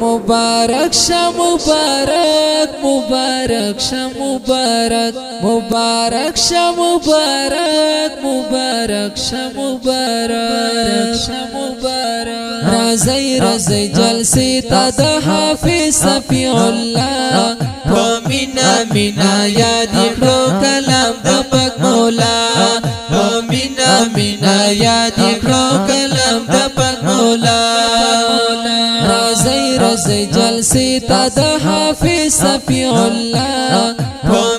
مبارک شه مبارک مبارک شه مبارک مبارک شه مبارک مبارک شه مبارک شه مبارک رازی رازی جلسی تا د حافظ صفی الله مینا مینا یاد کړو کلام د پاک مولا مینا مینا یاد کړو کلام د پاک مولا رازی رازی جلسی تا د حافظ صفی الله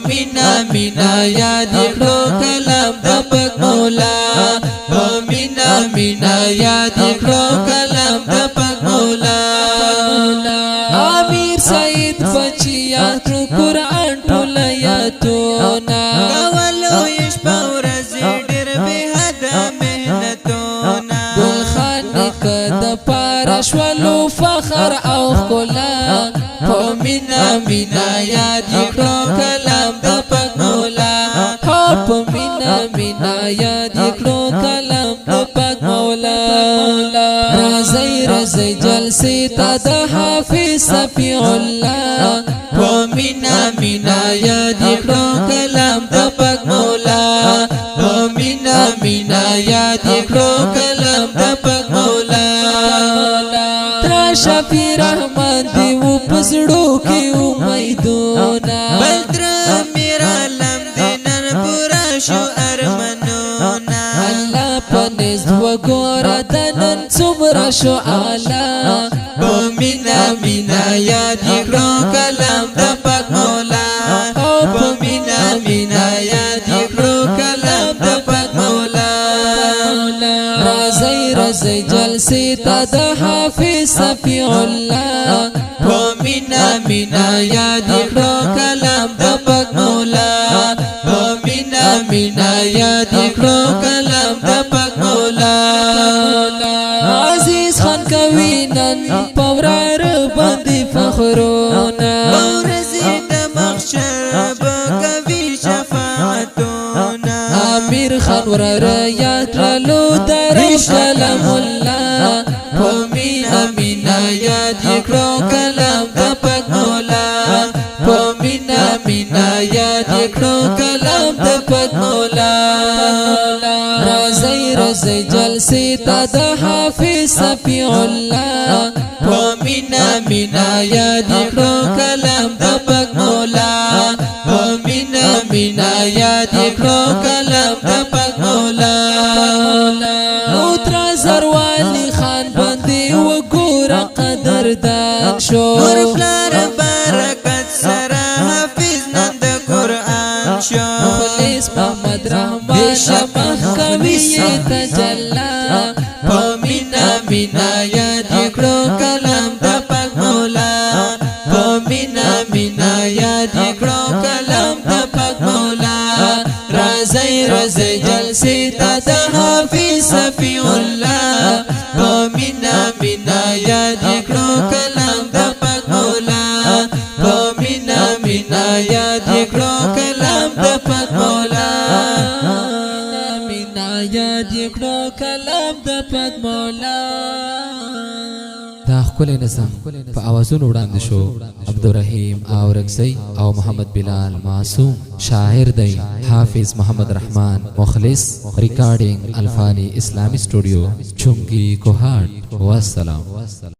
مینا مینا یاد کړو کلام د پاک مولا مینا مینا یاد کړو کلام د پاک مولا امیر سید بچیا قرآن ټول یاتونا کولو یش پورز ډیر به حد مهنتونا ګل خان کد پارش ولو فخر او خلا مینا مینا یاد کړو کلام د پاک مولا مینا مینا یاد کړو کلام د پاک مولا رازی رازی جلسی تا د حافظ صفی الله مینا مینا یاد کړو کلام د پاک مولا مینا مینا یاد کړو کلام د پاک مولا تر شفیع رحمان دی و پسړو کې امیدونه بل تر میرا لم دینن پورا شو ارمنونا الله پنځ وګوره دنن څومره شو اعلی مینا مینا یاد کړو کلام د پاک مولا مینا مینا یاد کړو کلام د پاک مولا رازی رازی جلسی تا د حافظ صفی الله مینا مینا یاد کړو کلام د پاک مولا مینا مینا یاد کړو کلام د پاک مولا عزیز خان کوي نن پورار باندې فخرونه ورځي د محشر کوي شفاعتونه امیر خان ور یاد کړلو درش کلام الله مینا مینا یاد کړو کلام د پاک مولا مینا مینا یاد کړو کلام د پاک مولا رازی رازی جلسی تا د حافظ صفی الله مینا مینا یاد کړو کلام د پاک مولا مینا مینا یاد کړو کلام د پاک مولا او تر زروالی خان باندې وګوره قدردان شو نور پلار برکت سره حافظ نن د قرآن شو مخلص محمد رحمان شمخ کوي تجلا مینا مینا یاد کړو کلام د پاک مولا مینا مینا یاد کړو کلام د پاک مولا رازی رازی جلسی تا د حافظ صفی الله مینا مینا یاد کړو کلام د پاک مولا مینا مینا یاد کړو کلام د پاک مولا مینا یاد کړو کلام د پاک مولا دا خپل نظم په اوازونو وړاندې شو عبدالرحیم اورکزی او محمد بلال معصوم شاعر دی حافظ محمد رحمان مخلص ریکارډینګ الفانی اسلامی سټوډیو چونګي کوهاټ والسلام